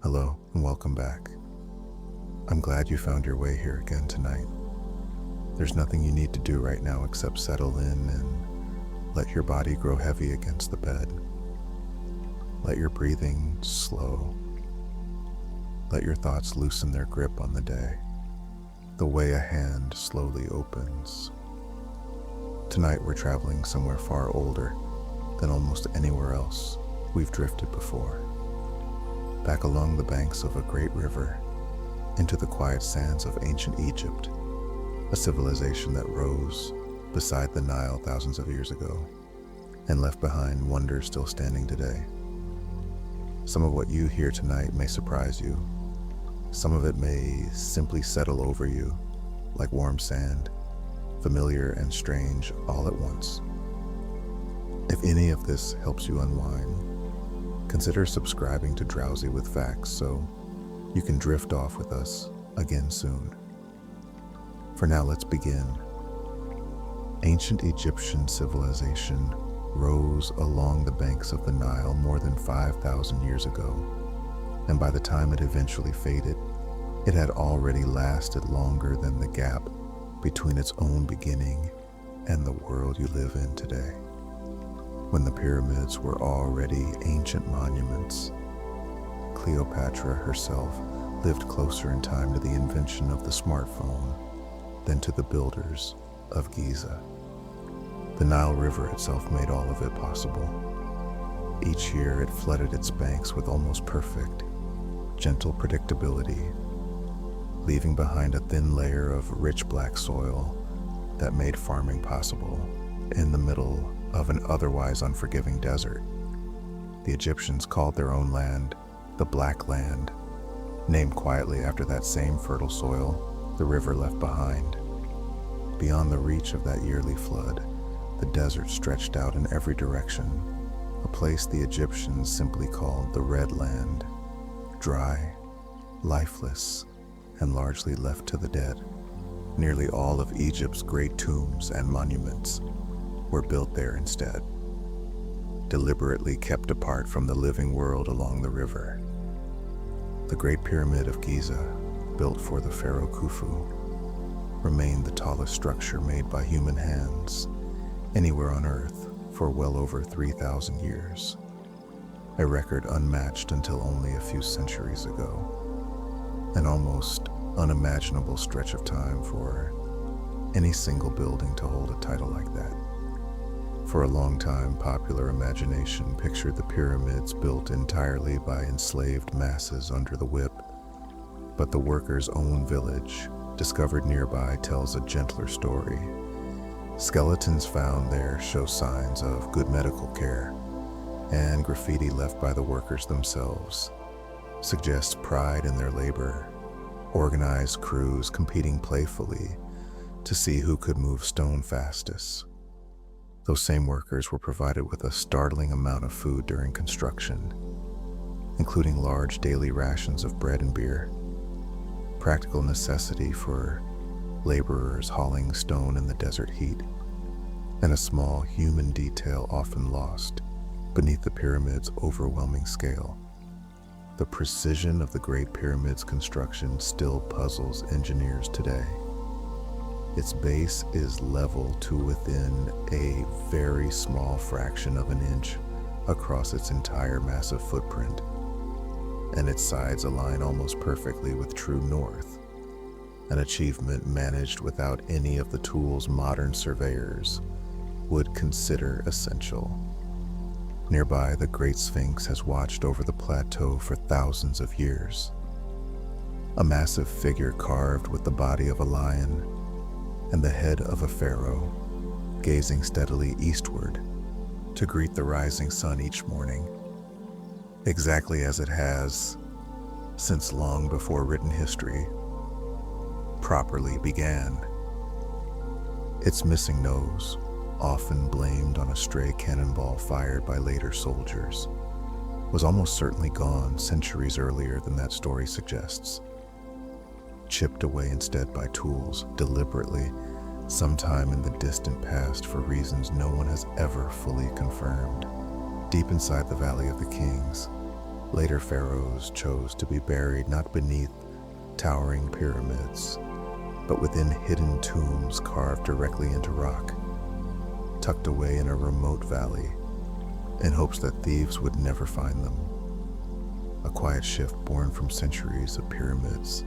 Hello and welcome back. I'm glad you found your way here again tonight. There's nothing you need to do right now except settle in and let your body grow heavy against the bed. Let your breathing slow. Let your thoughts loosen their grip on the day, the way a hand slowly opens. Tonight we're traveling somewhere far older than almost anywhere else we've drifted before. Back along the banks of a great river, into the quiet sands of ancient Egypt, a civilization that rose beside the Nile thousands of years ago and left behind wonders still standing today. Some of what you hear tonight may surprise you. Some of it may simply settle over you like warm sand, familiar and strange all at once. If any of this helps you unwind, consider subscribing to Drowsy with Facts so you can drift off with us again soon. For now, let's begin. Ancient Egyptian civilization rose along the banks of the Nile more than 5,000 years ago, and by the time it eventually faded, it had already lasted longer than the gap between its own beginning and the world you live in today. When the pyramids were already ancient monuments, Cleopatra herself lived closer in time to the invention of the smartphone than to the builders of Giza. The Nile River itself made all of it possible. Each year it flooded its banks with almost perfect, gentle predictability, leaving behind a thin layer of rich black soil that made farming possible in the middle of an otherwise unforgiving desert. The Egyptians called their own land the Black Land, named quietly after that same fertile soil the river left behind. Beyond the reach of that yearly flood, the desert stretched out in every direction, a place the Egyptians simply called the Red Land, dry, lifeless, and largely left to the dead. Nearly all of Egypt's great tombs and monuments were built there instead, deliberately kept apart from the living world along the river. The Great Pyramid of Giza, built for the Pharaoh Khufu, remained the tallest structure made by human hands anywhere on Earth for well over 3,000 years, a record unmatched until only a few centuries ago, an almost unimaginable stretch of time for any single building to hold a title like that. For a long time, popular imagination pictured the pyramids built entirely by enslaved masses under the whip, but the workers' own village, discovered nearby, tells a gentler story. Skeletons found there show signs of good medical care, and graffiti left by the workers themselves suggests pride in their labor. Organized crews competing playfully to see who could move stone fastest. Those same workers were provided with a startling amount of food during construction, including large daily rations of bread and beer, practical necessity for laborers hauling stone in the desert heat, and a small human detail often lost beneath the pyramid's overwhelming scale. The precision of the Great Pyramid's construction still puzzles engineers today. Its base is level to within a very small fraction of an inch across its entire massive footprint, and its sides align almost perfectly with true north, an achievement managed without any of the tools modern surveyors would consider essential. Nearby, the Great Sphinx has watched over the plateau for thousands of years, a massive figure carved with the body of a lion and the head of a pharaoh, gazing steadily eastward to greet the rising sun each morning, exactly as it has since long before written history properly began. Its missing nose, often blamed on a stray cannonball fired by later soldiers, was almost certainly gone centuries earlier than that story suggests, chipped away instead by tools deliberately sometime in the distant past for reasons no one has ever fully confirmed. Deep inside the Valley of the Kings, Later pharaohs chose to be buried not beneath towering pyramids, but within hidden tombs carved directly into rock, tucked away in a remote valley, in hopes that thieves would never find them. A quiet shift born from centuries of pyramids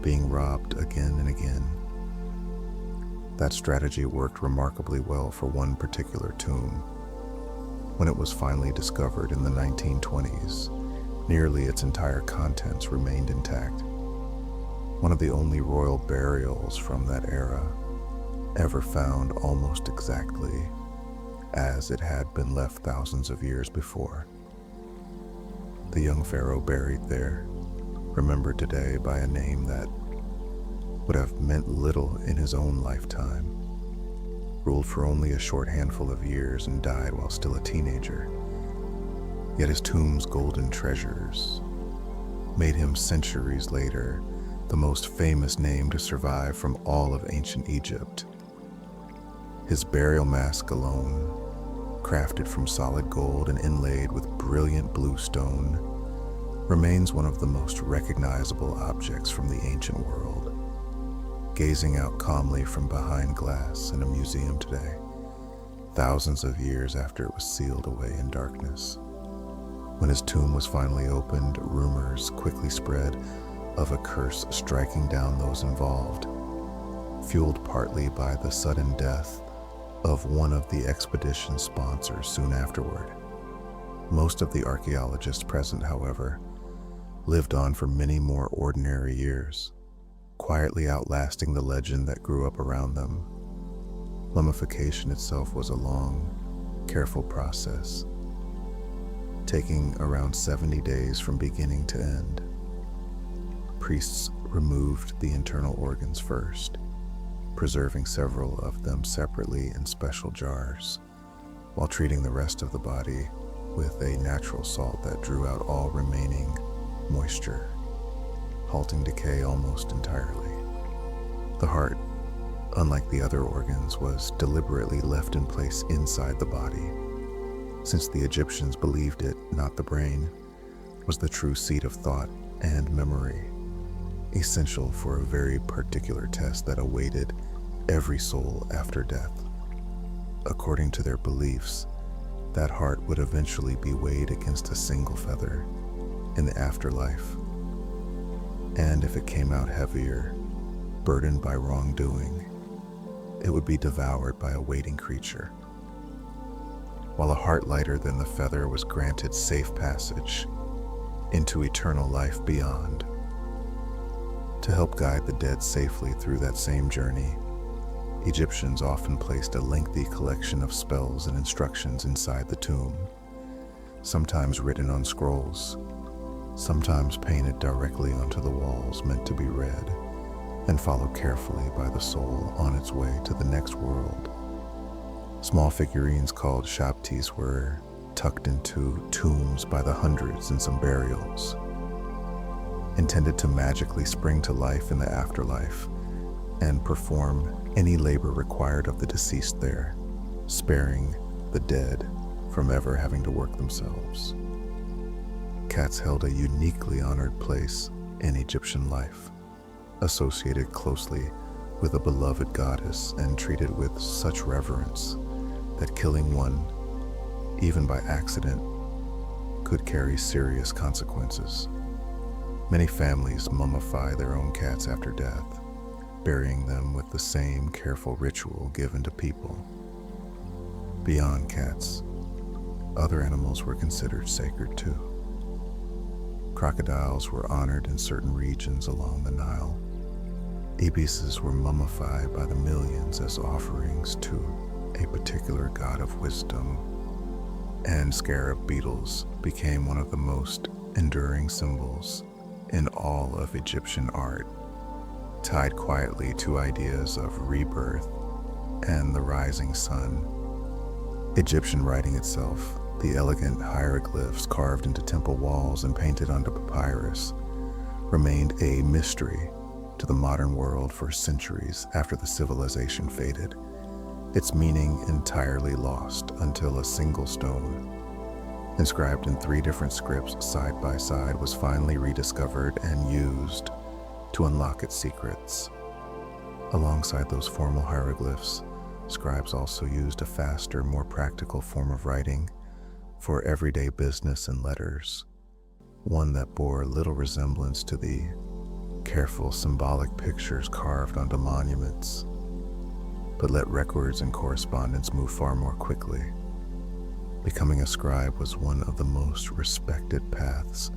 being robbed again and again. That strategy worked remarkably well for one particular tomb. When it was finally discovered in the 1920s, nearly its entire contents remained intact. One of the only royal burials from that era, ever found almost exactly as it had been left thousands of years before. The young pharaoh buried there, remembered today by a name that would have meant little in his own lifetime, ruled for only a short handful of years and died while still a teenager. Yet his tomb's golden treasures made him centuries later the most famous name to survive from all of ancient Egypt. His burial mask alone, crafted from solid gold and inlaid with brilliant blue stone, remains one of the most recognizable objects from the ancient world, gazing out calmly from behind glass in a museum today, thousands of years after it was sealed away in darkness. When his tomb was finally opened, rumors quickly spread of a curse striking down those involved, fueled partly by the sudden death of one of the expedition's sponsors soon afterward. Most of the archaeologists present, however, lived on for many more ordinary years, quietly outlasting the legend that grew up around them. Mummification itself was a long, careful process, taking around 70 days from beginning to end. Priests removed the internal organs first, preserving several of them separately in special jars, while treating the rest of the body with a natural salt that drew out all remaining moisture, halting decay almost entirely. The heart, unlike the other organs, was deliberately left in place inside the body, since the Egyptians believed it, not the brain, was the true seat of thought and memory, essential for a very particular test that awaited every soul after death. According to their beliefs, that heart would eventually be weighed against a single feather in the afterlife, and if it came out heavier, burdened by wrongdoing, it would be devoured by a waiting creature, while a heart lighter than the feather was granted safe passage into eternal life beyond. To help guide the dead safely through that same journey, Egyptians often placed a lengthy collection of spells and instructions inside the tomb, sometimes written on scrolls, sometimes painted directly onto the walls, meant to be read and followed carefully by the soul on its way to the next world. Small figurines called shabtis were tucked into tombs by the hundreds in some burials, intended to magically spring to life in the afterlife and perform any labor required of the deceased there, sparing the dead from ever having to work themselves. Cats held a uniquely honored place in Egyptian life, associated closely with a beloved goddess and treated with such reverence that killing one, even by accident, could carry serious consequences. Many families mummify their own cats after death, burying them with the same careful ritual given to people. Beyond cats, other animals were considered sacred too. Crocodiles were honored in certain regions along the Nile. Ibises were mummified by the millions as offerings to a particular god of wisdom, and scarab beetles became one of the most enduring symbols in all of Egyptian art, tied quietly to ideas of rebirth and the rising sun. Egyptian writing itself, the elegant hieroglyphs carved into temple walls and painted onto papyrus, remained a mystery to the modern world for centuries after the civilization faded, its meaning entirely lost until a single stone, inscribed in 3 different scripts side by side, was finally rediscovered and used to unlock its secrets. Alongside those formal hieroglyphs, scribes also used a faster, more practical form of writing for everyday business and letters, one that bore little resemblance to the careful symbolic pictures carved onto monuments, but let records and correspondence move far more quickly. Becoming a scribe was one of the most respected paths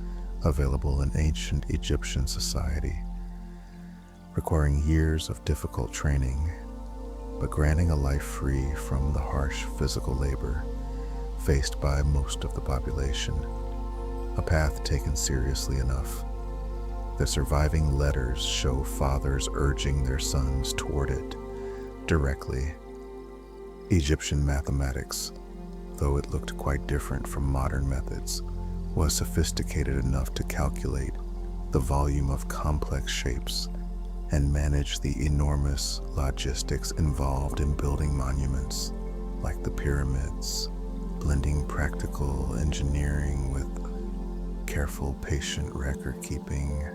available in ancient Egyptian society, requiring years of difficult training, but granting a life free from the harsh physical labor faced by most of the population. A path taken seriously enough that surviving letters show fathers urging their sons toward it directly. Egyptian mathematics, though it looked quite different from modern methods, was sophisticated enough to calculate the volume of complex shapes and manage the enormous logistics involved in building monuments like the pyramids, blending practical engineering with careful, patient record-keeping.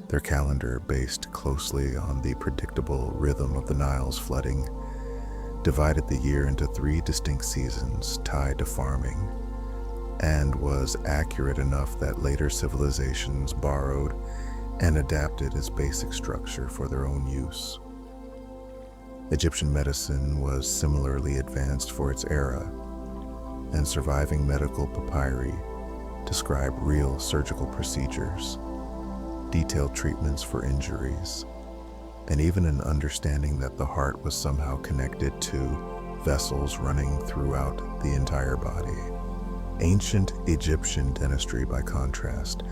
Their calendar, based closely on the predictable rhythm of the Nile's flooding, divided the year into 3 distinct seasons tied to farming, and was accurate enough that later civilizations borrowed and adapted its basic structure for their own use. Egyptian medicine was similarly advanced for its era, and surviving medical papyri describe real surgical procedures, detailed treatments for injuries, and even an understanding that the heart was somehow connected to vessels running throughout the entire body. Ancient Egyptian dentistry, by contrast,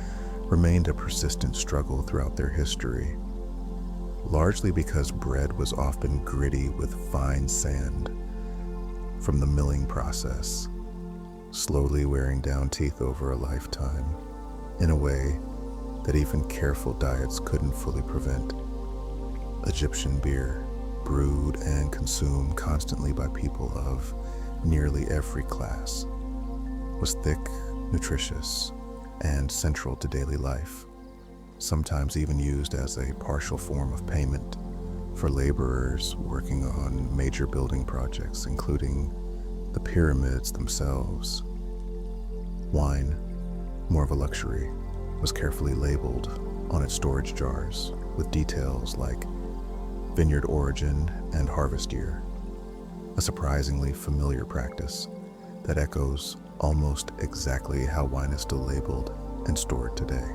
remained a persistent struggle throughout their history, largely because bread was often gritty with fine sand from the milling process, slowly wearing down teeth over a lifetime, in a way that even careful diets couldn't fully prevent. Egyptian beer, brewed and consumed constantly by people of nearly every class, was thick, nutritious, and central to daily life, sometimes even used as a partial form of payment for laborers working on major building projects, including the pyramids themselves. Wine, more of a luxury, was carefully labeled on its storage jars with details like vineyard origin and harvest year, a surprisingly familiar practice that echoes almost exactly how wine is still labeled and stored today.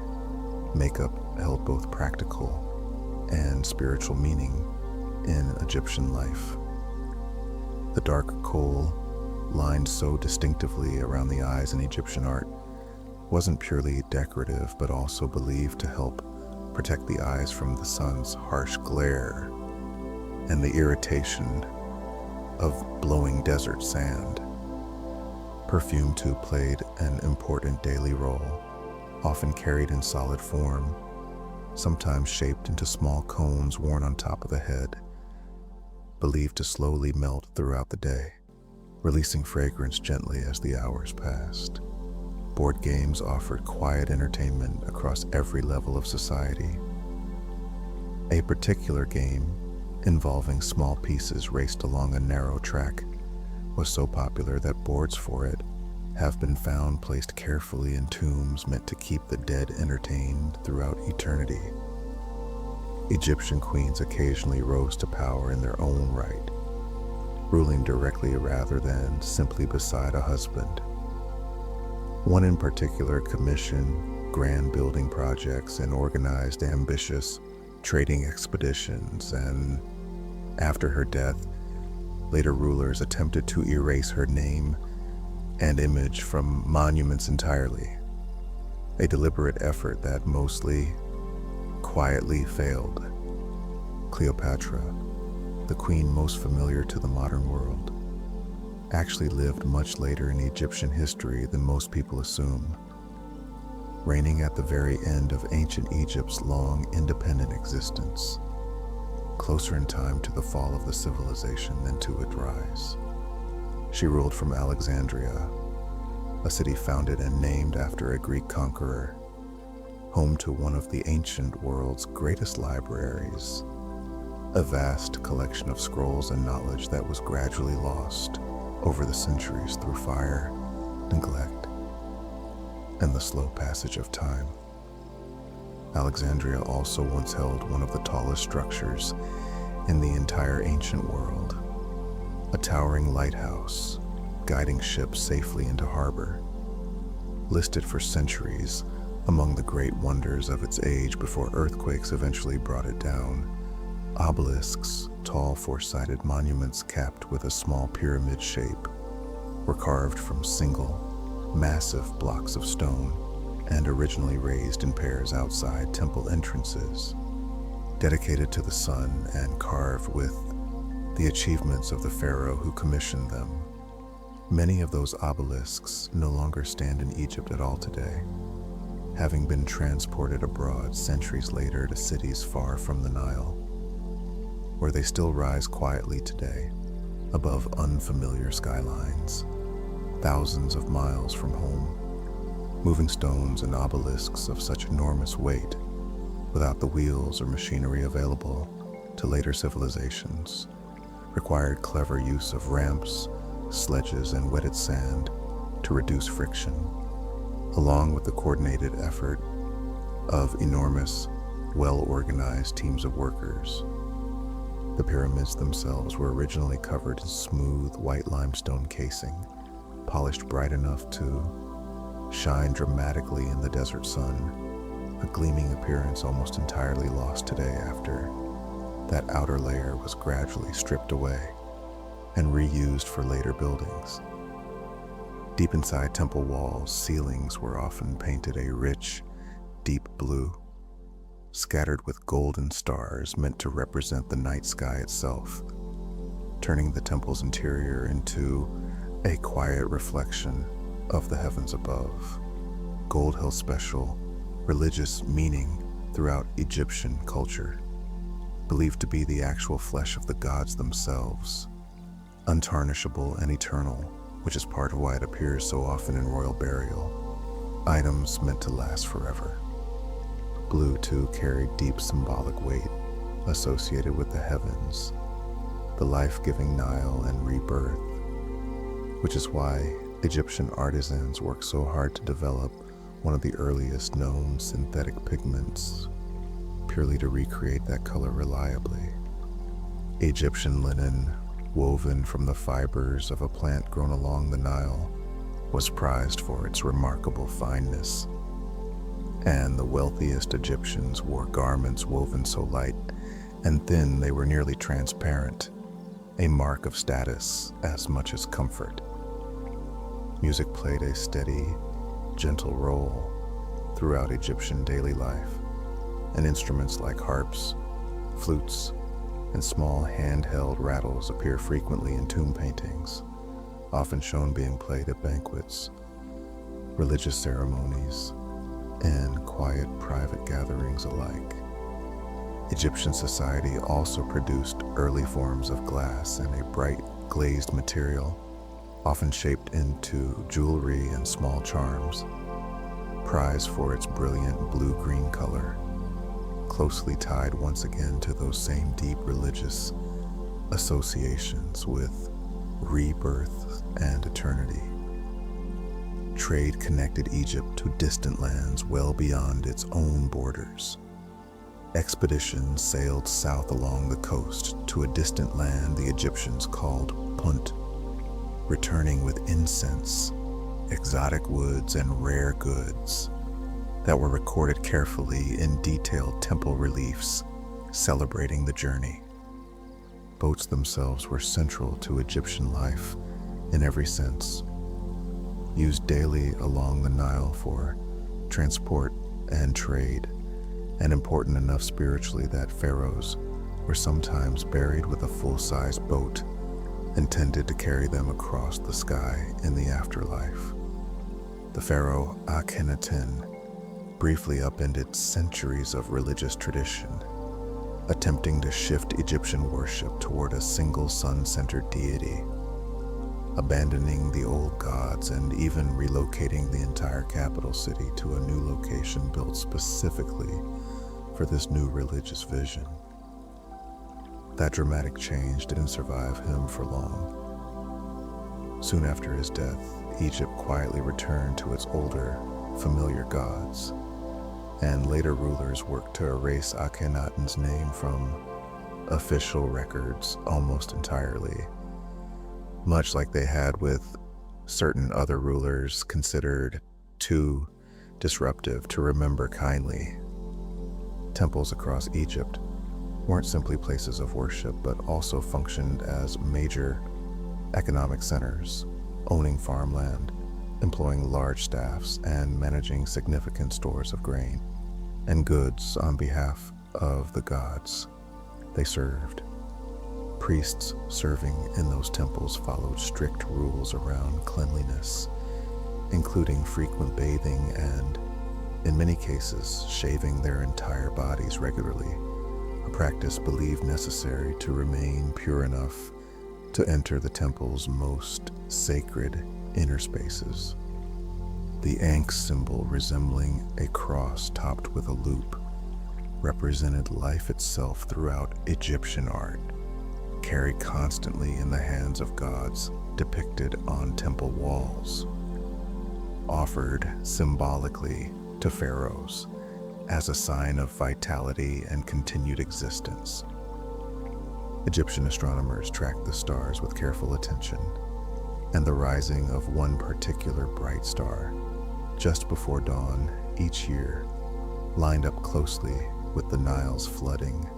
Makeup held both practical and spiritual meaning in Egyptian life. The dark kohl, lined so distinctively around the eyes in Egyptian art, wasn't purely decorative, but also believed to help protect the eyes from the sun's harsh glare and the irritation of blowing desert sand. Perfume, too, played an important daily role, often carried in solid form, sometimes shaped into small cones worn on top of the head, believed to slowly melt throughout the day, releasing fragrance gently as the hours passed. Board games offered quiet entertainment across every level of society. A particular game, involving small pieces raced along a narrow track, was so popular that boards for it have been found placed carefully in tombs meant to keep the dead entertained throughout eternity. Egyptian queens occasionally rose to power in their own right, ruling directly rather than simply beside a husband. One in particular commissioned grand building projects and organized ambitious trading expeditions, and after her death, later rulers attempted to erase her name and image from monuments entirely, a deliberate effort that mostly quietly failed. Cleopatra, the queen most familiar to the modern world, actually lived much later in Egyptian history than most people assume, reigning at the very end of ancient Egypt's long independent existence, closer in time to the fall of the civilization than to its rise. She ruled from Alexandria, a city founded and named after a Greek conqueror, home to one of the ancient world's greatest libraries, a vast collection of scrolls and knowledge that was gradually lost over the centuries through fire, neglect, and the slow passage of time. Alexandria also once held one of the tallest structures in the entire ancient world, a towering lighthouse guiding ships safely into harbor. Listed for centuries among the great wonders of its age before earthquakes eventually brought it down, obelisks, tall four-sided monuments capped with a small pyramid shape, were carved from single, massive blocks of stone and originally raised in pairs outside temple entrances, dedicated to the sun and carved with the achievements of the pharaoh who commissioned them. Many of those obelisks no longer stand in Egypt at all today, having been transported abroad centuries later to cities far from the Nile, where they still rise quietly today above unfamiliar skylines, thousands of miles from home. Moving stones and obelisks of such enormous weight, without the wheels or machinery available to later civilizations, required clever use of ramps, sledges, and wetted sand to reduce friction, along with the coordinated effort of enormous, well-organized teams of workers. The pyramids themselves were originally covered in smooth white limestone casing, polished bright enough to shine dramatically in the desert sun, a gleaming appearance almost entirely lost today after that outer layer was gradually stripped away and reused for later buildings. Deep inside temple walls, ceilings were often painted a rich, deep blue, scattered with golden stars meant to represent the night sky itself, turning the temple's interior into a quiet reflection of the heavens above. Gold held special religious meaning throughout Egyptian culture, believed to be the actual flesh of the gods themselves, untarnishable and eternal, which is part of why it appears so often in royal burial, items meant to last forever. Blue, too, carried deep symbolic weight associated with the heavens, the life-giving Nile and rebirth, which is why Egyptian artisans worked so hard to develop one of the earliest known synthetic pigments, purely to recreate that color reliably. Egyptian linen, woven from the fibers of a plant grown along the Nile, was prized for its remarkable fineness, and the wealthiest Egyptians wore garments woven so light and thin they were nearly transparent, a mark of status as much as comfort. Music played a steady, gentle role throughout Egyptian daily life, and instruments like harps, flutes, and small handheld rattles appear frequently in tomb paintings, often shown being played at banquets, religious ceremonies, and quiet private gatherings alike. Egyptian society also produced early forms of glass and a bright glazed material, often shaped into jewelry and small charms, prized for its brilliant blue-green color, closely tied once again to those same deep religious associations with rebirth and eternity. Trade connected Egypt to distant lands well beyond its own borders. Expeditions sailed south along the coast to a distant land the Egyptians called Punt, returning with incense, exotic woods, and rare goods that were recorded carefully in detailed temple reliefs celebrating the journey. Boats themselves were central to Egyptian life in every sense, used daily along the Nile for transport and trade, and important enough spiritually that pharaohs were sometimes buried with a full-size boat intended to carry them across the sky in the afterlife. The pharaoh Akhenaten briefly upended centuries of religious tradition, attempting to shift Egyptian worship toward a single sun-centered deity. abandoning the old gods and even relocating the entire capital city to a new location built specifically for this new religious vision. That dramatic change didn't survive him for long. Soon after his death, Egypt quietly returned to its older, familiar gods, and later rulers worked to erase Akhenaten's name from official records almost entirely, much like they had with certain other rulers considered too disruptive to remember kindly. Temples across Egypt weren't simply places of worship, but also functioned as major economic centers, owning farmland, employing large staffs, and managing significant stores of grain and goods on behalf of the gods they served. Priests serving in those temples followed strict rules around cleanliness, including frequent bathing and, in many cases, shaving their entire bodies regularly, a practice believed necessary to remain pure enough to enter the temple's most sacred inner spaces. The Ankh symbol, resembling a cross topped with a loop, represented life itself throughout Egyptian art, carried constantly in the hands of gods depicted on temple walls, offered symbolically to pharaohs as a sign of vitality and continued existence. Egyptian astronomers tracked the stars with careful attention, and the rising of one particular bright star just before dawn each year lined up closely with the Nile's flooding,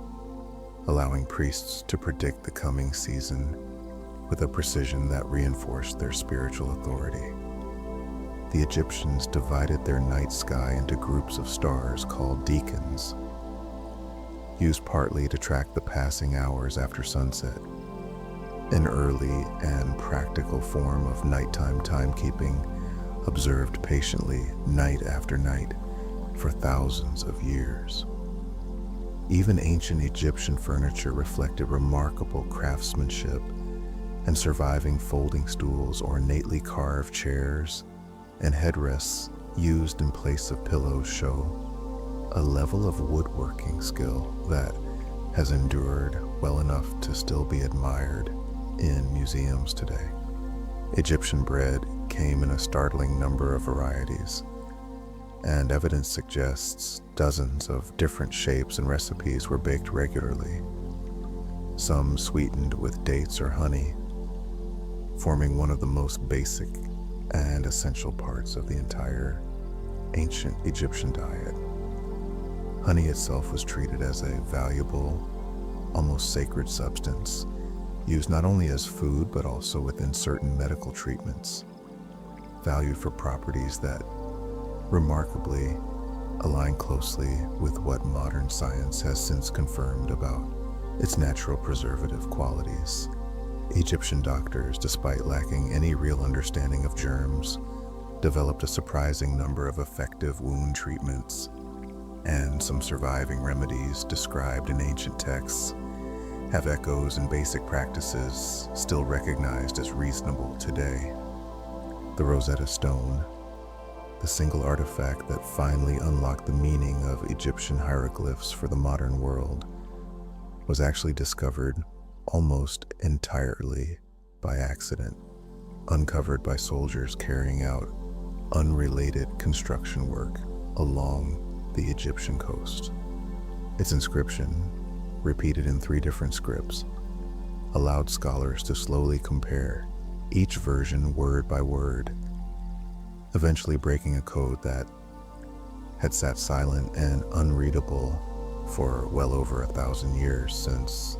allowing priests to predict the coming season with a precision that reinforced their spiritual authority. The Egyptians divided their night sky into groups of stars called decans, used partly to track the passing hours after sunset, an early and practical form of nighttime timekeeping observed patiently night after night for thousands of years. Even ancient Egyptian furniture reflected remarkable craftsmanship, and surviving folding stools, ornately carved chairs, and headrests used in place of pillows show a level of woodworking skill that has endured well enough to still be admired in museums today. Egyptian bread came in a startling number of varieties, and evidence suggests dozens of different shapes and recipes were baked regularly, some sweetened with dates or honey, forming one of the most basic and essential parts of the entire ancient Egyptian diet. Honey itself was treated as a valuable, almost sacred substance, used not only as food but also within certain medical treatments, valued for properties that remarkably align closely with what modern science has since confirmed about its natural preservative qualities. Egyptian doctors, despite lacking any real understanding of germs, developed a surprising number of effective wound treatments, and some surviving remedies described in ancient texts have echoes in basic practices still recognized as reasonable today. The Rosetta Stone, the single artifact that finally unlocked the meaning of Egyptian hieroglyphs for the modern world, was actually discovered almost entirely by accident, uncovered by soldiers carrying out unrelated construction work along the Egyptian coast. Its inscription, repeated in 3 different scripts, allowed scholars to slowly compare each version word by word, eventually breaking a code that had sat silent and unreadable for well over 1,000 years since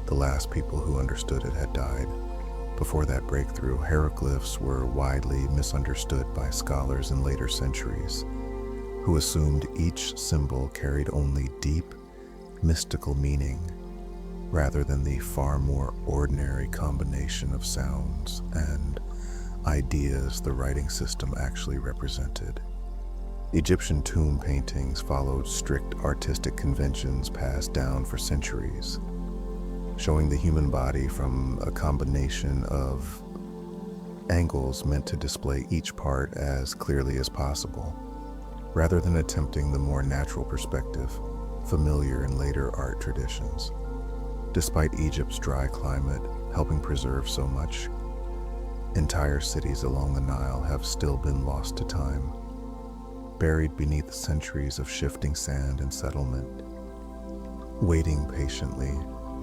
the last people who understood it had died. Before that breakthrough, hieroglyphs were widely misunderstood by scholars in later centuries, who assumed each symbol carried only deep, mystical meaning, rather than the far more ordinary combination of sounds and ideas the writing system actually represented. Egyptian tomb paintings followed strict artistic conventions passed down for centuries, showing the human body from a combination of angles meant to display each part as clearly as possible, rather than attempting the more natural perspective familiar in later art traditions. Despite Egypt's dry climate helping preserve so much, entire cities along the Nile have still been lost to time, buried beneath centuries of shifting sand and settlement, waiting patiently,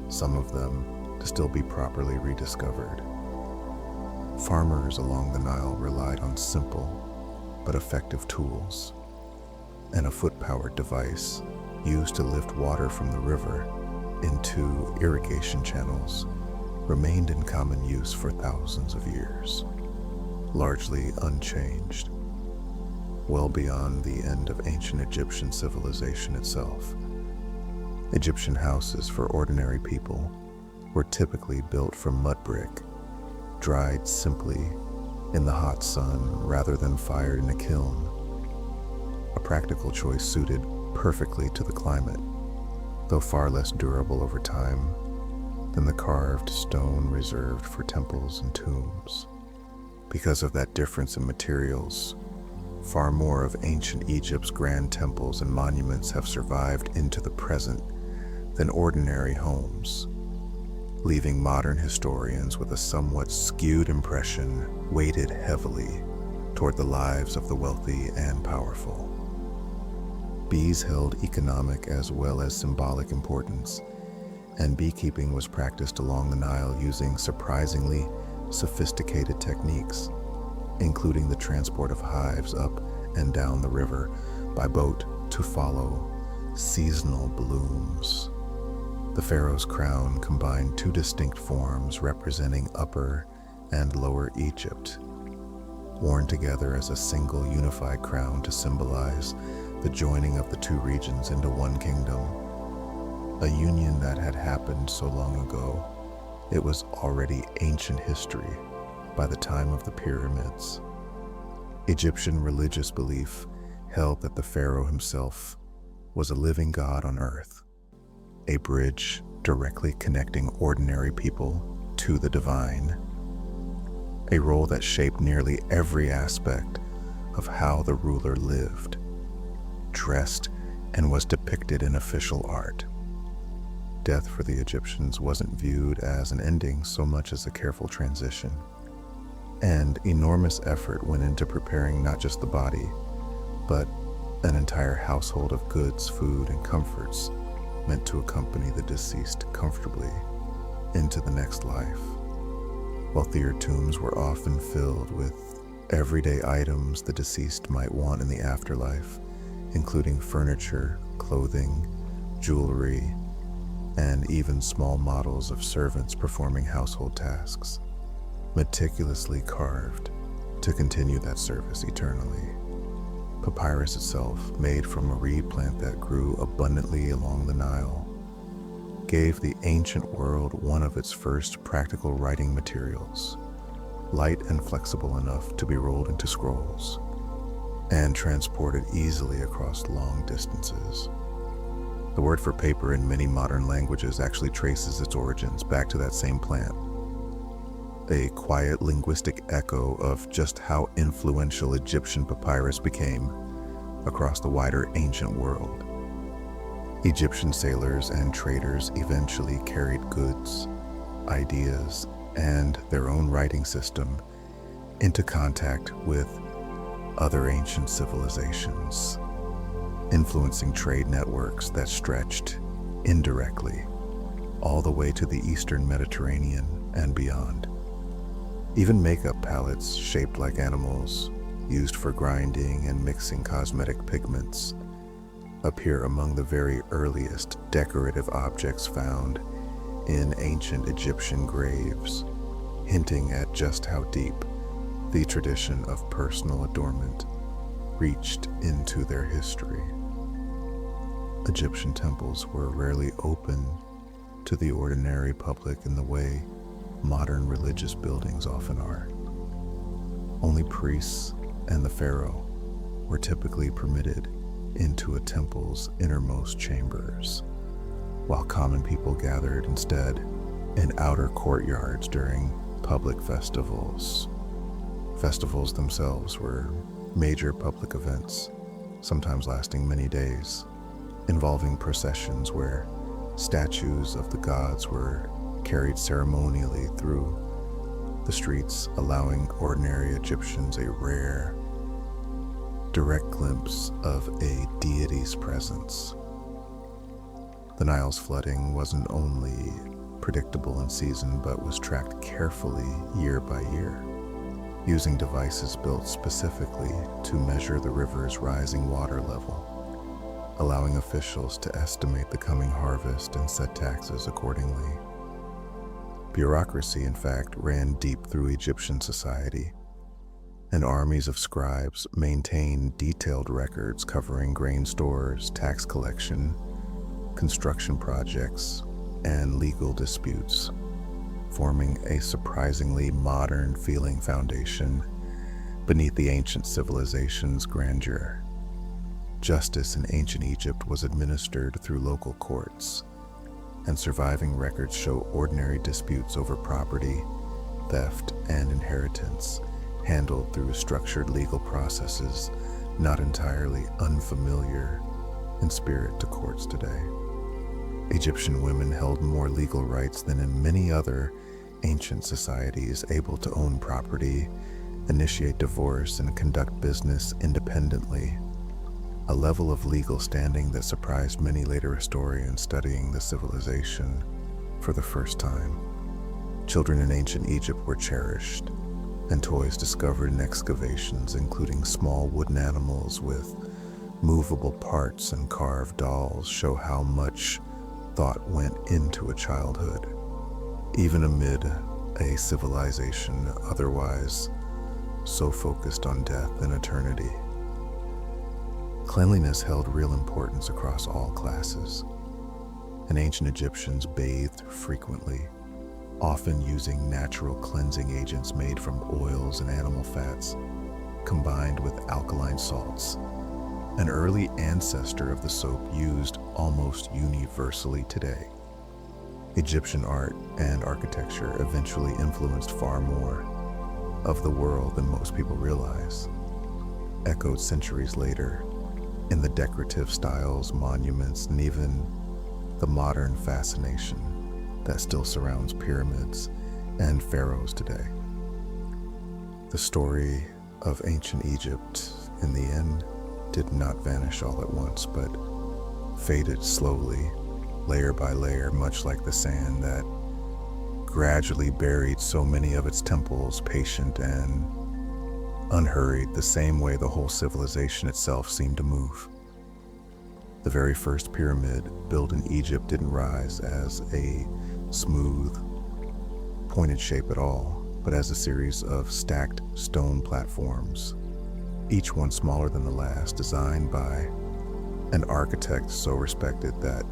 some of them, to still be properly rediscovered. Farmers along the Nile relied on simple but effective tools, and a foot-powered device used to lift water from the river into irrigation channels remained in common use for thousands of years, largely unchanged, well beyond the end of ancient Egyptian civilization itself. Egyptian houses for ordinary people were typically built from mud brick, dried simply in the hot sun rather than fired in a kiln, a practical choice suited perfectly to the climate, though far less durable over time than the carved stone reserved for temples and tombs. Because of that difference in materials, far more of ancient Egypt's grand temples and monuments have survived into the present than ordinary homes, leaving modern historians with a somewhat skewed impression weighted heavily toward the lives of the wealthy and powerful. Bees held economic as well as symbolic importance, and beekeeping was practiced along the Nile using surprisingly sophisticated techniques, including the transport of hives up and down the river by boat to follow seasonal blooms. The pharaoh's crown combined two distinct forms representing Upper and Lower Egypt, worn together as a single unified crown to symbolize the joining of the two regions into one kingdom, a union that had happened so long ago it was already ancient history by the time of the pyramids. Egyptian religious belief held that the pharaoh himself was a living god on earth, a bridge directly connecting ordinary people to the divine, a role that shaped nearly every aspect of how the ruler lived, dressed, and was depicted in official art. Death for the Egyptians wasn't viewed as an ending so much as a careful transition, and enormous effort went into preparing not just the body, but an entire household of goods, food, and comforts meant to accompany the deceased comfortably into the next life. Wealthier tombs were often filled with everyday items the deceased might want in the afterlife, including furniture, clothing, jewelry, and even small models of servants performing household tasks, meticulously carved to continue that service eternally. Papyrus itself, made from a reed plant that grew abundantly along the Nile, gave the ancient world one of its first practical writing materials, light and flexible enough to be rolled into scrolls and transported easily across long distances. The word for paper in many modern languages actually traces its origins back to that same plant, a quiet linguistic echo of just how influential Egyptian papyrus became across the wider ancient world. Egyptian sailors and traders eventually carried goods, ideas, and their own writing system into contact with other ancient civilizations, influencing trade networks that stretched indirectly all the way to the Eastern Mediterranean and beyond. Even makeup palettes shaped like animals, used for grinding and mixing cosmetic pigments, appear among the very earliest decorative objects found in ancient Egyptian graves, hinting at just how deep the tradition of personal adornment reached into their history. Egyptian temples were rarely open to the ordinary public in the way modern religious buildings often are. Only priests and the pharaoh were typically permitted into a temple's innermost chambers, while common people gathered instead in outer courtyards during public festivals. Festivals themselves were major public events, sometimes lasting many days, involving processions where statues of the gods were carried ceremonially through the streets, allowing ordinary Egyptians a rare, direct glimpse of a deity's presence. The Nile's flooding wasn't only predictable in season, but was tracked carefully year by year, using devices built specifically to measure the river's rising water level, allowing officials to estimate the coming harvest and set taxes accordingly. Bureaucracy, in fact, ran deep through Egyptian society, and armies of scribes maintained detailed records covering grain stores, tax collection, construction projects, and legal disputes, forming a surprisingly modern-feeling foundation beneath the ancient civilization's grandeur. Justice in ancient Egypt was administered through local courts, and surviving records show ordinary disputes over property, theft, and inheritance handled through structured legal processes not entirely unfamiliar in spirit to courts today. Egyptian women held more legal rights than in many other ancient societies, able to own property, initiate divorce, and conduct business independently, a level of legal standing that surprised many later historians studying the civilization for the first time. Children in ancient Egypt were cherished, and toys discovered in excavations, including small wooden animals with movable parts and carved dolls, show how much thought went into a childhood, even amid a civilization otherwise so focused on death and eternity. Cleanliness held real importance across all classes, and ancient Egyptians bathed frequently, often using natural cleansing agents made from oils and animal fats, combined with alkaline salts, an early ancestor of the soap used almost universally today. Egyptian art and architecture eventually influenced far more of the world than most people realize, echoed centuries later in the decorative styles, monuments, and even the modern fascination that still surrounds pyramids and pharaohs today. The story of ancient Egypt, in the end, did not vanish all at once, but faded slowly, layer by layer, much like the sand that gradually buried so many of its temples, patient and unhurried, the same way the whole civilization itself seemed to move. The very first pyramid built in Egypt didn't rise as a smooth, pointed shape at all, but as a series of stacked stone platforms, each one smaller than the last, designed by an architect so respected that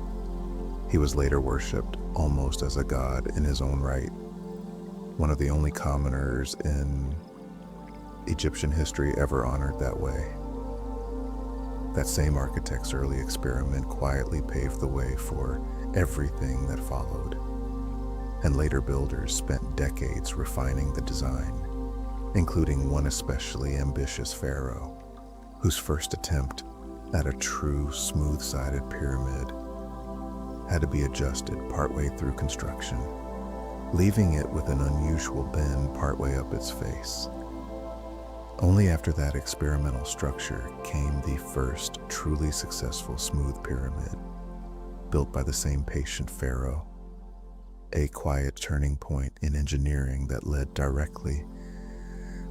he was later worshipped almost as a god in his own right. One of the only commoners in Egyptian history ever honored that way. That same architect's early experiment quietly paved the way for everything that followed, and later builders spent decades refining the design, including one especially ambitious pharaoh, whose first attempt at a true smooth-sided pyramid had to be adjusted partway through construction, leaving it with an unusual bend partway up its face. Only after that experimental structure came the first truly successful smooth pyramid, built by the same patient pharaoh, a quiet turning point in engineering that led directly,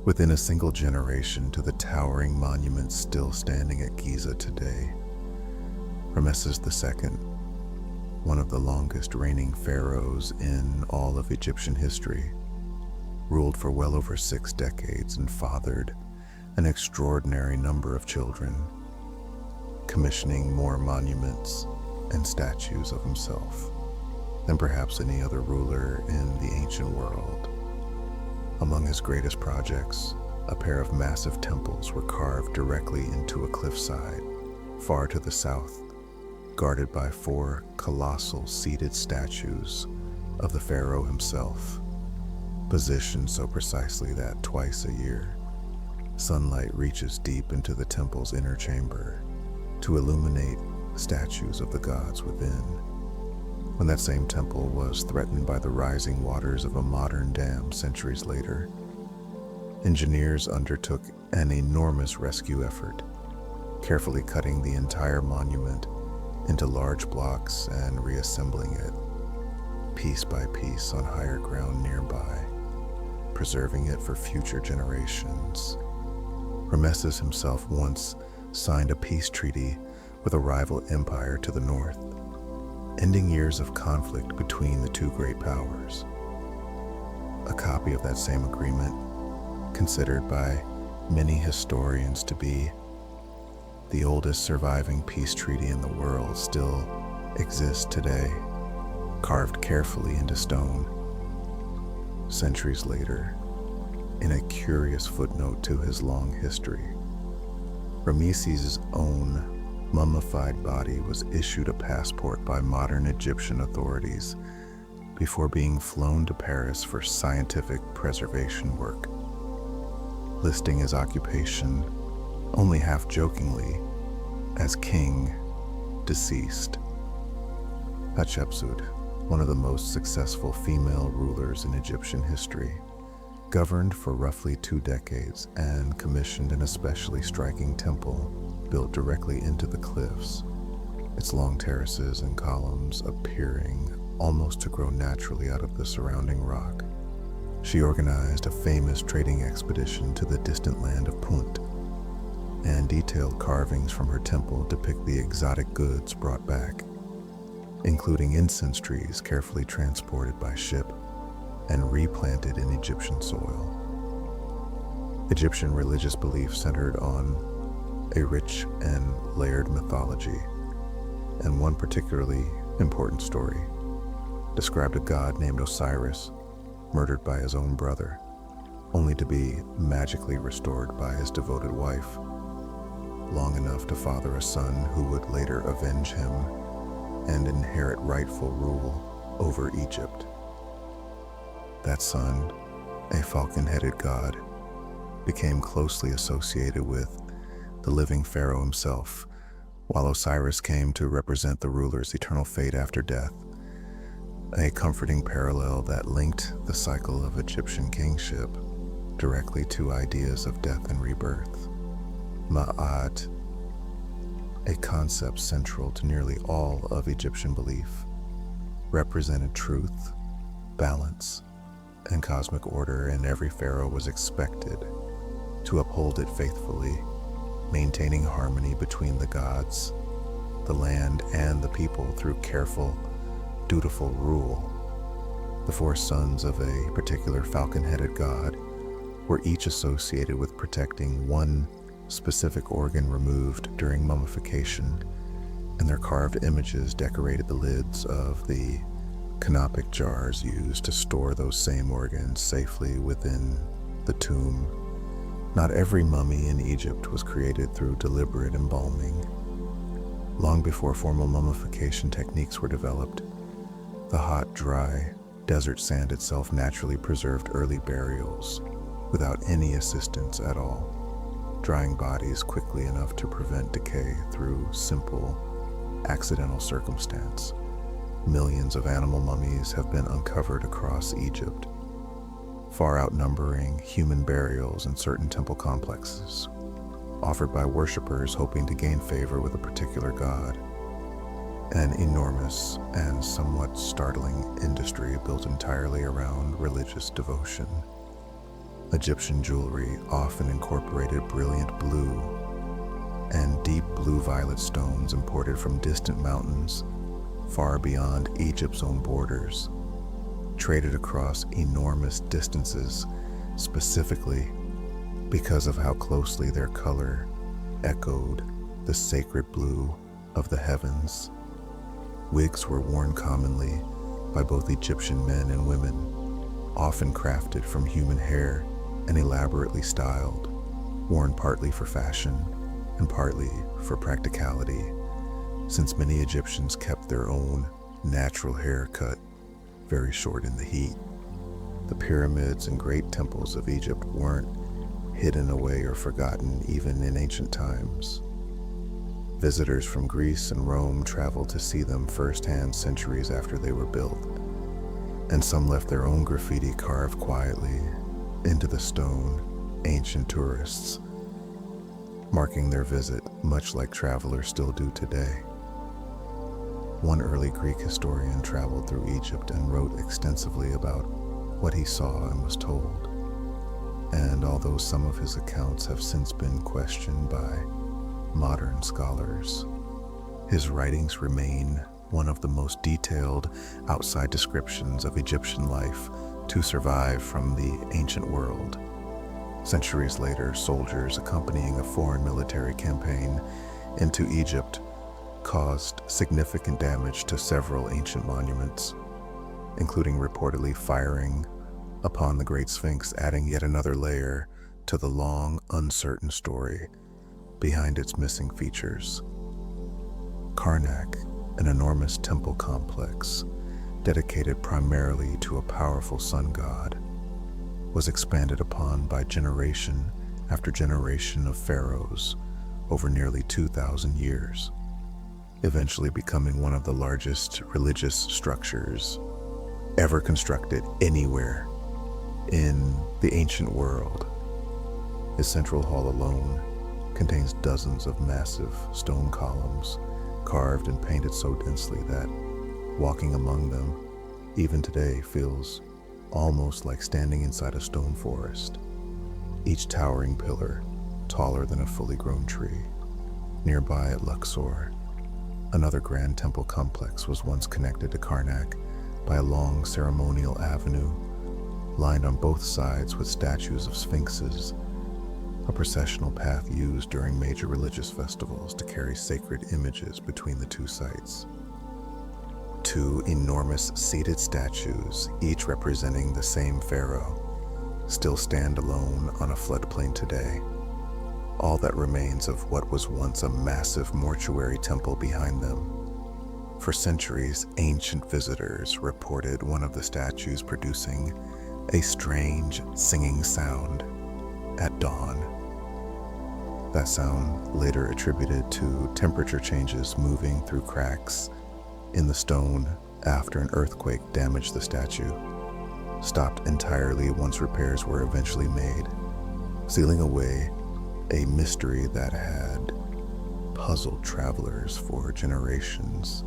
within a single generation, to the towering monuments still standing at Giza today. Ramesses II, one of the longest reigning pharaohs in all of Egyptian history, ruled for well over 6 decades and fathered an extraordinary number of children, commissioning more monuments and statues of himself than perhaps any other ruler in the ancient world. Among his greatest projects, a pair of massive temples were carved directly into a cliffside far to the south, guarded by 4 colossal seated statues of the pharaoh himself, positioned so precisely that twice a year Sunlight reaches deep into the temple's inner chamber to illuminate the statues of the gods within. When that same temple was threatened by the rising waters of a modern dam centuries later, engineers undertook an enormous rescue effort, carefully cutting the entire monument into large blocks and reassembling it, piece by piece, on higher ground nearby, preserving it for future generations. Rameses himself once signed a peace treaty with a rival empire to the north, ending years of conflict between the two great powers. A copy of that same agreement, considered by many historians to be the oldest surviving peace treaty in the world, still exists today, carved carefully into stone. Centuries later, in a curious footnote to his long history, Ramesses' own mummified body was issued a passport by modern Egyptian authorities before being flown to Paris for scientific preservation work, listing his occupation, only half-jokingly, as king deceased. Hatshepsut, one of the most successful female rulers in Egyptian history, governed for roughly 2 decades and commissioned an especially striking temple built directly into the cliffs, its long terraces and columns appearing almost to grow naturally out of the surrounding rock. She organized a famous trading expedition to the distant land of Punt, and detailed carvings from her temple depict the exotic goods brought back, including incense trees carefully transported by ship and replanted in Egyptian soil. Egyptian religious belief centered on a rich and layered mythology, and one particularly important story described a god named Osiris, murdered by his own brother, only to be magically restored by his devoted wife, long enough to father a son who would later avenge him and inherit rightful rule over Egypt. That son, a falcon-headed god, became closely associated with the living pharaoh himself, while Osiris came to represent the ruler's eternal fate after death, a comforting parallel that linked the cycle of Egyptian kingship directly to ideas of death and rebirth. Ma'at, a concept central to nearly all of Egyptian belief, represented truth, balance, and cosmic order, and every pharaoh was expected to uphold it faithfully, maintaining harmony between the gods, the land, and the people through careful, dutiful rule. The 4 sons of a particular falcon-headed god were each associated with protecting one specific organ removed during mummification, and their carved images decorated the lids of the canopic jars used to store those same organs safely within the tomb. Not every mummy in Egypt was created through deliberate embalming. Long before formal mummification techniques were developed, the hot, dry desert sand itself naturally preserved early burials without any assistance at all, drying bodies quickly enough to prevent decay through simple, accidental circumstance. Millions of animal mummies have been uncovered across Egypt, far outnumbering human burials in certain temple complexes, offered by worshippers hoping to gain favor with a particular god. An enormous and somewhat startling industry built entirely around religious devotion. Egyptian jewelry often incorporated brilliant blue and deep blue-violet stones imported from distant mountains far beyond Egypt's own borders, traded across enormous distances specifically because of how closely their color echoed the sacred blue of the heavens. Wigs were worn commonly by both Egyptian men and women, often crafted from human hair and elaborately styled, worn partly for fashion and partly for practicality, since many Egyptians kept their own natural hair cut very short in the heat. The pyramids and great temples of Egypt weren't hidden away or forgotten even in ancient times. Visitors from Greece and Rome traveled to see them firsthand centuries after they were built, and some left their own graffiti carved quietly into the stone, ancient tourists, marking their visit much like travelers still do today. One early Greek historian traveled through Egypt and wrote extensively about what he saw and was told. And although some of his accounts have since been questioned by modern scholars, his writings remain one of the most detailed outside descriptions of Egyptian life to survive from the ancient world. Centuries later, soldiers accompanying a foreign military campaign into Egypt caused significant damage to several ancient monuments, including reportedly firing upon the Great Sphinx, adding yet another layer to the long, uncertain story behind its missing features. Karnak, an enormous temple complex dedicated primarily to a powerful sun god, was expanded upon by generation after generation of pharaohs over nearly 2,000 years, eventually becoming one of the largest religious structures ever constructed anywhere in the ancient world. Its central hall alone contains dozens of massive stone columns carved and painted so densely that walking among them, even today, feels almost like standing inside a stone forest, each towering pillar taller than a fully grown tree. Nearby at Luxor, another grand temple complex was once connected to Karnak by a long ceremonial avenue lined on both sides with statues of sphinxes, a processional path used during major religious festivals to carry sacred images between the two sites. Two enormous seated statues, each representing the same pharaoh, still stand alone on a floodplain today, all that remains of what was once a massive mortuary temple behind them. For centuries, ancient visitors reported one of the statues producing a strange singing sound at dawn. That sound, later attributed to temperature changes moving through cracks in the stone after an earthquake damaged the statue, stopped entirely once repairs were eventually made, sealing away a mystery that had puzzled travelers for generations.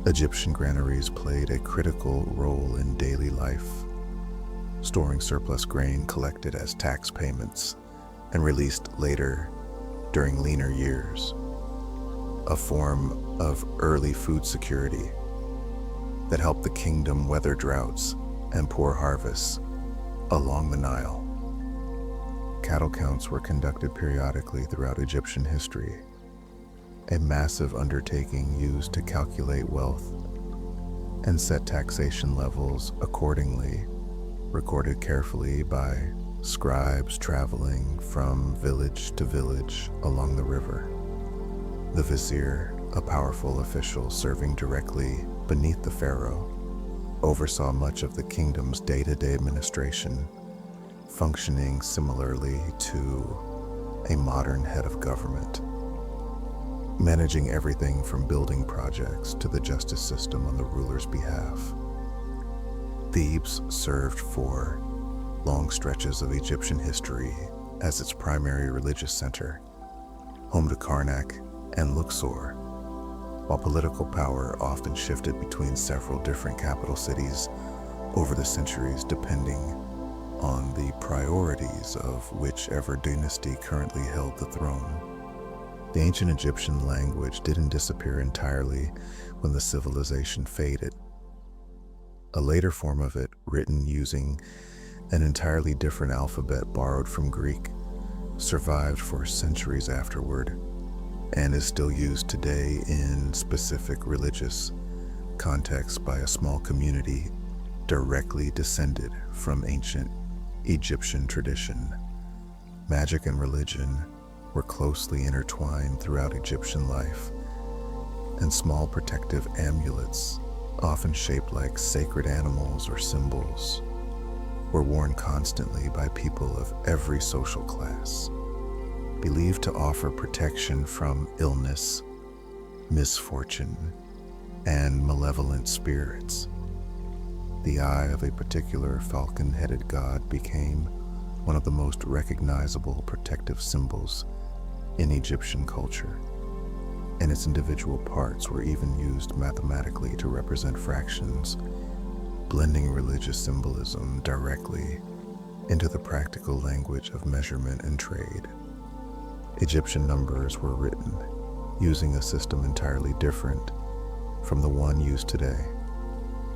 Egyptian granaries played a critical role in daily life, storing surplus grain collected as tax payments and released later during leaner years, a form of early food security that helped the kingdom weather droughts and poor harvests along the Nile. Cattle counts were conducted periodically throughout Egyptian history, a massive undertaking used to calculate wealth and set taxation levels accordingly, recorded carefully by scribes traveling from village to village along the river. The vizier, a powerful official serving directly beneath the pharaoh, oversaw much of the kingdom's day-to-day administration, functioning similarly to a modern head of government, managing everything from building projects to the justice system on the ruler's behalf. Thebes served for long stretches of Egyptian history as its primary religious center, home to Karnak and Luxor, while political power often shifted between several different capital cities over the centuries depending on the priorities of whichever dynasty currently held the throne. The ancient Egyptian language didn't disappear entirely when the civilization faded. A later form of it, written using an entirely different alphabet borrowed from Greek, survived for centuries afterward and is still used today in specific religious contexts by a small community directly descended from ancient Egyptian tradition. Magic and religion were closely intertwined throughout Egyptian life, and small protective amulets, often shaped like sacred animals or symbols, were worn constantly by people of every social class, believed to offer protection from illness, misfortune, and malevolent spirits. The eye of a particular falcon-headed god became one of the most recognizable protective symbols in Egyptian culture, and its individual parts were even used mathematically to represent fractions, blending religious symbolism directly into the practical language of measurement and trade. Egyptian numbers were written using a system entirely different from the one used today,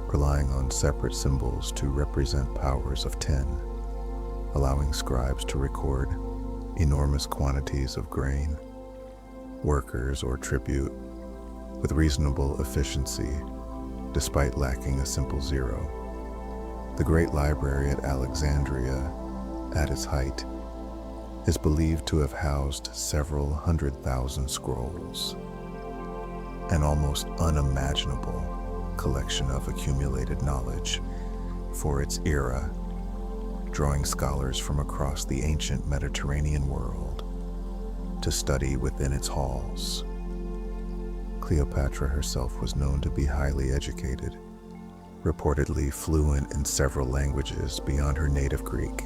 relying on separate symbols to represent powers of 10, allowing scribes to record enormous quantities of grain, workers, or tribute with reasonable efficiency, despite lacking a simple zero. The Great Library at Alexandria, at its height, is believed to have housed several 100,000 scrolls, an almost unimaginable collection of accumulated knowledge for its era, drawing scholars from across the ancient Mediterranean world to study within its halls. Cleopatra herself was known to be highly educated, reportedly fluent in several languages beyond her native Greek,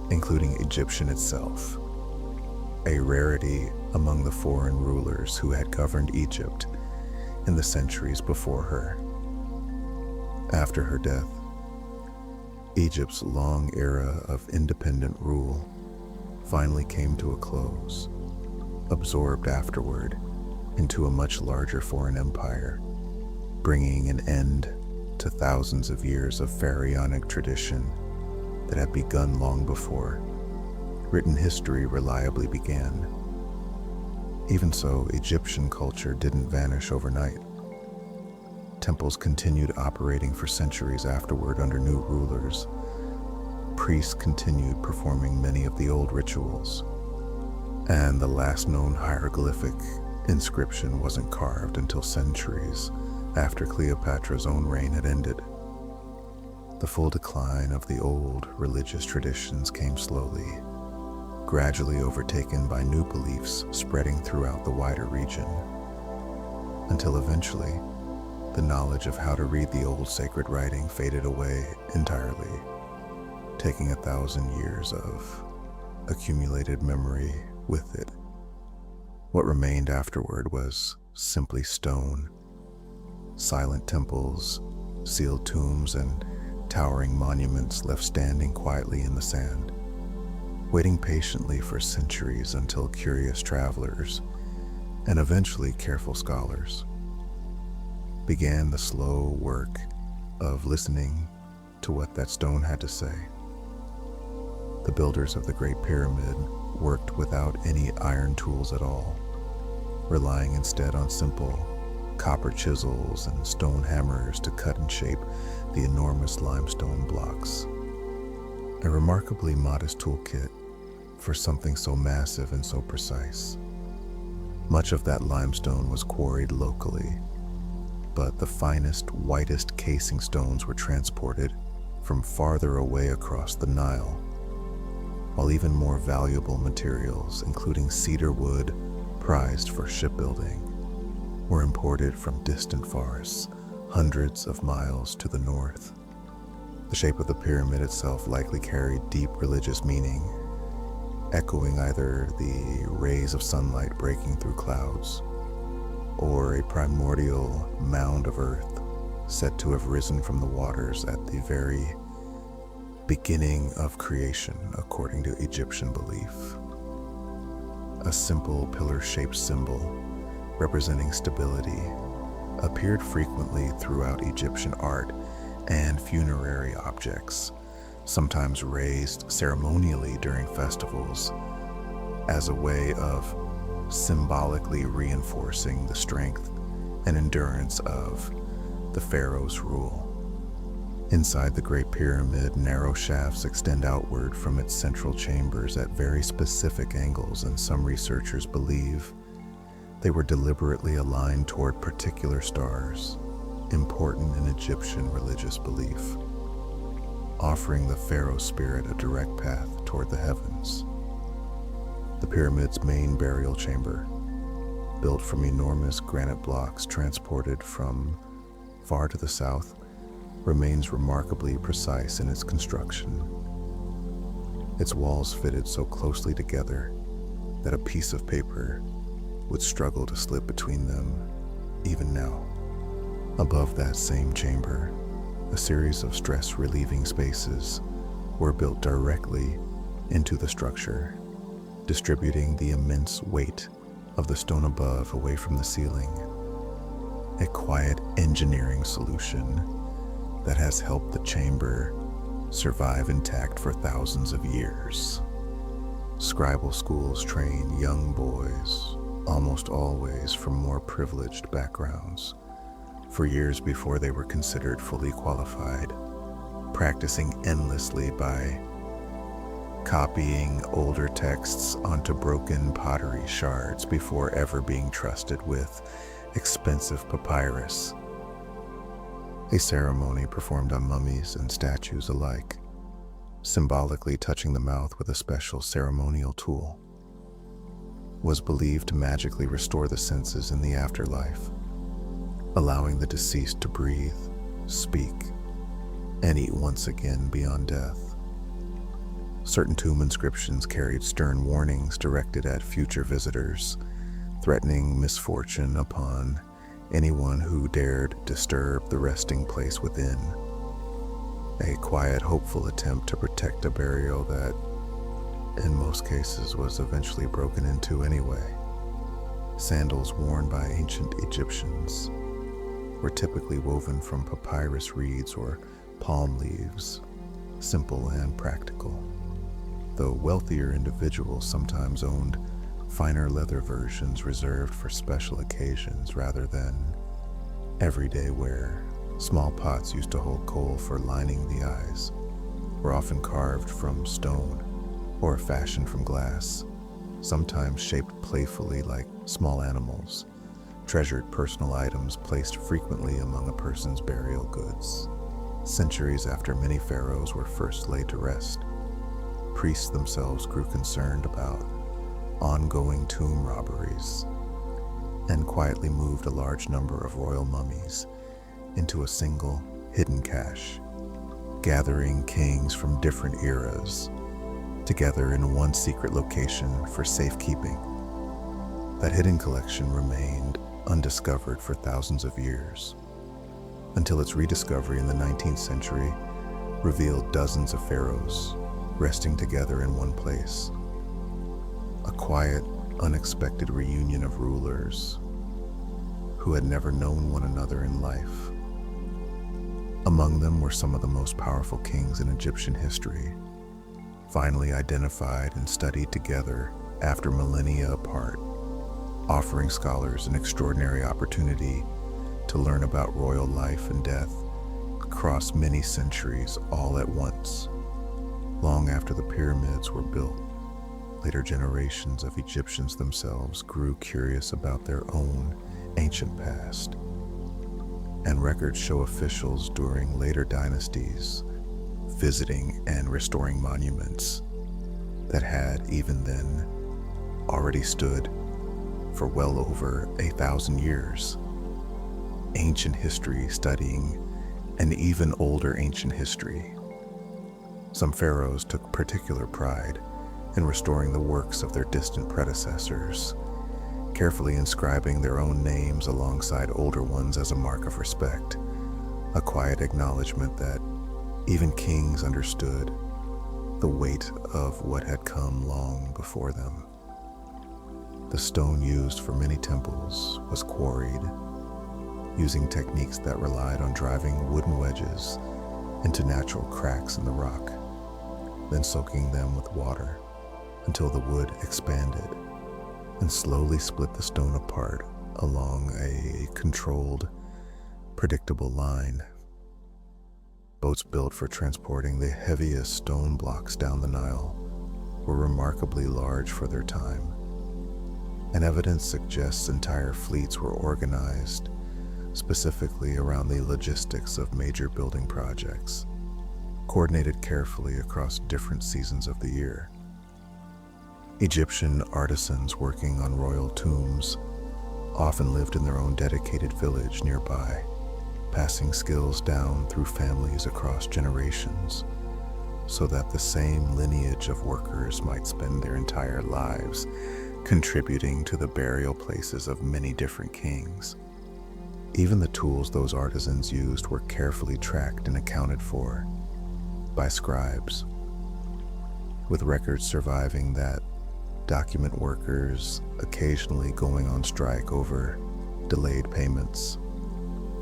including Egyptian itself, a rarity among the foreign rulers who had governed Egypt in the centuries before her. After her death, Egypt's long era of independent rule finally came to a close, absorbed afterward into a much larger foreign empire, bringing an end to thousands of years of pharaonic tradition that had begun long before written history reliably began. Even so, Egyptian culture didn't vanish overnight. Temples continued operating for centuries afterward under new rulers. Priests continued performing many of the old rituals, and the last known hieroglyphic inscription wasn't carved until centuries after Cleopatra's own reign had ended. The full decline of the old religious traditions came slowly, gradually overtaken by new beliefs spreading throughout the wider region, until eventually the knowledge of how to read the old sacred writing faded away entirely, taking 1,000 years of accumulated memory with it. What remained afterward was simply stone, silent temples, sealed tombs, and towering monuments left standing quietly in the sand, waiting patiently for centuries until curious travelers, and eventually careful scholars, began the slow work of listening to what that stone had to say. The builders of the Great Pyramid worked without any iron tools at all, relying instead on simple copper chisels and stone hammers to cut and shape the enormous limestone blocks. A remarkably modest toolkit for something so massive and so precise. Much of that limestone was quarried locally, but the finest, whitest casing stones were transported from farther away across the Nile, while even more valuable materials, including cedar wood prized for shipbuilding, were imported from distant forests hundreds of miles to the north. The shape of the pyramid itself likely carried deep religious meaning, echoing either the rays of sunlight breaking through clouds or a primordial mound of earth said to have risen from the waters at the very beginning of creation, according to Egyptian belief. A simple pillar-shaped symbol representing stability appeared frequently throughout Egyptian art and funerary objects, sometimes raised ceremonially during festivals as a way of symbolically reinforcing the strength and endurance of the Pharaoh's rule. Inside the Great Pyramid, narrow shafts extend outward from its central chambers at very specific angles, and some researchers believe they were deliberately aligned toward particular stars, important in Egyptian religious belief. offering the Pharaoh spirit a direct path toward the heavens. The pyramid's main burial chamber, built from enormous granite blocks transported from far to the south, remains remarkably precise in its construction. Its walls fitted so closely together that a piece of paper would struggle to slip between them even now. Above that same chamber, a series of stress-relieving spaces were built directly into the structure, distributing the immense weight of the stone above away from the ceiling. A quiet engineering solution that has helped the chamber survive intact for thousands of years. Scribal schools train young boys, almost always from more privileged backgrounds, for years before they were considered fully qualified, practicing endlessly by copying older texts onto broken pottery shards before ever being trusted with expensive papyrus. A ceremony performed on mummies and statues alike, symbolically touching the mouth with a special ceremonial tool, was believed to magically restore the senses in the afterlife, allowing the deceased to breathe, speak, and eat once again beyond death. Certain tomb inscriptions carried stern warnings directed at future visitors, threatening misfortune upon anyone who dared disturb the resting place within. A quiet, hopeful attempt to protect a burial that, in most cases, was eventually broken into anyway. Sandals worn by ancient Egyptians were typically woven from papyrus reeds or palm leaves, simple and practical, though wealthier individuals sometimes owned finer leather versions reserved for special occasions rather than everyday wear. Small pots used to hold coal for lining the eyes were often carved from stone or fashioned from glass, sometimes shaped playfully like small animals, treasured personal items placed frequently among a person's burial goods. Centuries after many pharaohs were first laid to rest, priests themselves grew concerned about ongoing tomb robberies and quietly moved a large number of royal mummies into a single hidden cache, gathering kings from different eras together in one secret location for safekeeping. That hidden collection remained undiscovered for thousands of years, until its rediscovery in the 19th century revealed dozens of pharaohs resting together in one place. A quiet, unexpected reunion of rulers who had never known one another in life. Among them were some of the most powerful kings in Egyptian history, finally identified and studied together after millennia apart, offering scholars an extraordinary opportunity to learn about royal life and death across many centuries all at once. Long after the pyramids were built, later generations of Egyptians themselves grew curious about their own ancient past, and records show officials during later dynasties visiting and restoring monuments that had even then already stood for well over 1,000 years. Ancient history studying an even older ancient history. Some pharaohs took particular pride in restoring the works of their distant predecessors, carefully inscribing their own names alongside older ones as a mark of respect, a quiet acknowledgement that even kings understood the weight of what had come long before them. The stone used for many temples was quarried, using techniques that relied on driving wooden wedges into natural cracks in the rock, then soaking them with water until the wood expanded and slowly split the stone apart along a controlled, predictable line. Boats built for transporting the heaviest stone blocks down the Nile were remarkably large for their time, and evidence suggests entire fleets were organized specifically around the logistics of major building projects. coordinated carefully across different seasons of the year. Egyptian artisans working on royal tombs often lived in their own dedicated village nearby, passing skills down through families across generations, so that the same lineage of workers might spend their entire lives contributing to the burial places of many different kings. Even the tools those artisans used were carefully tracked and accounted for by scribes, with records surviving that document workers occasionally going on strike over delayed payments,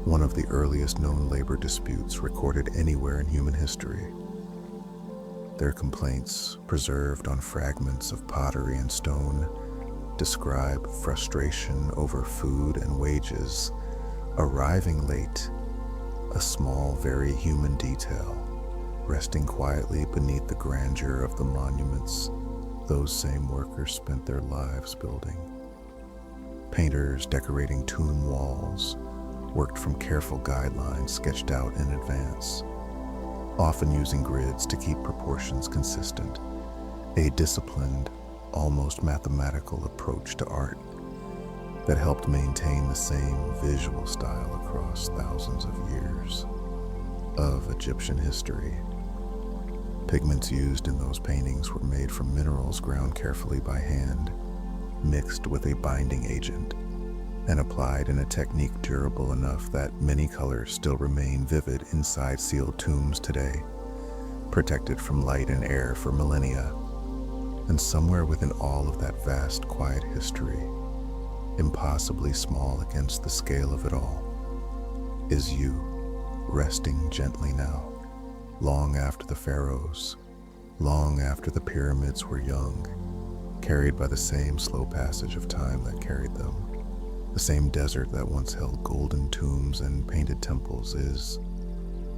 one of the earliest known labor disputes recorded anywhere in human history. Their complaints, preserved on fragments of pottery and stone, describe frustration over food and wages, arriving late, a small, very human detail, resting quietly beneath the grandeur of the monuments those same workers spent their lives building. Painters decorating tomb walls worked from careful guidelines sketched out in advance, often using grids to keep proportions consistent, a disciplined, almost mathematical approach to art that helped maintain the same visual style across thousands of years of Egyptian history. Pigments used in those paintings were made from minerals ground carefully by hand, mixed with a binding agent, and applied in a technique durable enough that many colors still remain vivid inside sealed tombs today, protected from light and air for millennia. And somewhere within all of that vast, quiet history, impossibly small against the scale of it all, is you, resting gently now, long after the pharaohs, long after the pyramids were young, carried by the same slow passage of time that carried them. The same desert that once held golden tombs and painted temples is,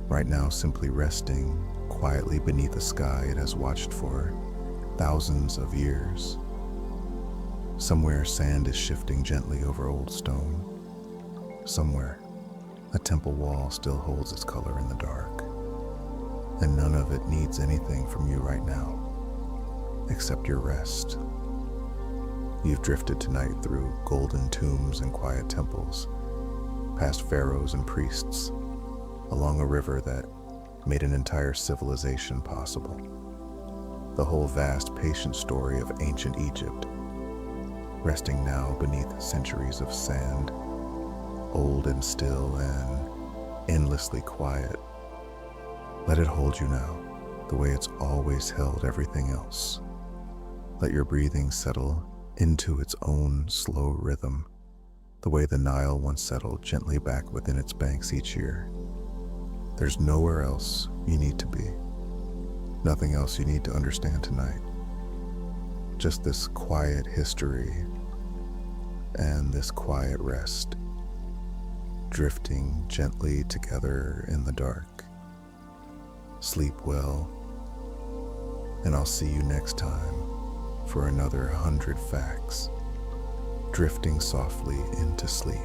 right now, simply resting quietly beneath a sky it has watched for thousands of years. Somewhere sand is shifting gently over old stone. Somewhere a temple wall still holds its color in the dark. And none of it needs anything from you right now, except your rest. You've drifted tonight through golden tombs and quiet temples, past pharaohs and priests, along a river that made an entire civilization possible. The whole vast, patient story of ancient Egypt, resting now beneath centuries of sand, old and still and endlessly quiet. Let it hold you now, the way it's always held everything else. Let your breathing settle into its own slow rhythm, the way the Nile once settled gently back within its banks each year. There's nowhere else you need to be, nothing else you need to understand tonight. Just this quiet history and this quiet rest, drifting gently together in the dark. Sleep well, and I'll see you next time for another 100 facts, drifting softly into sleep.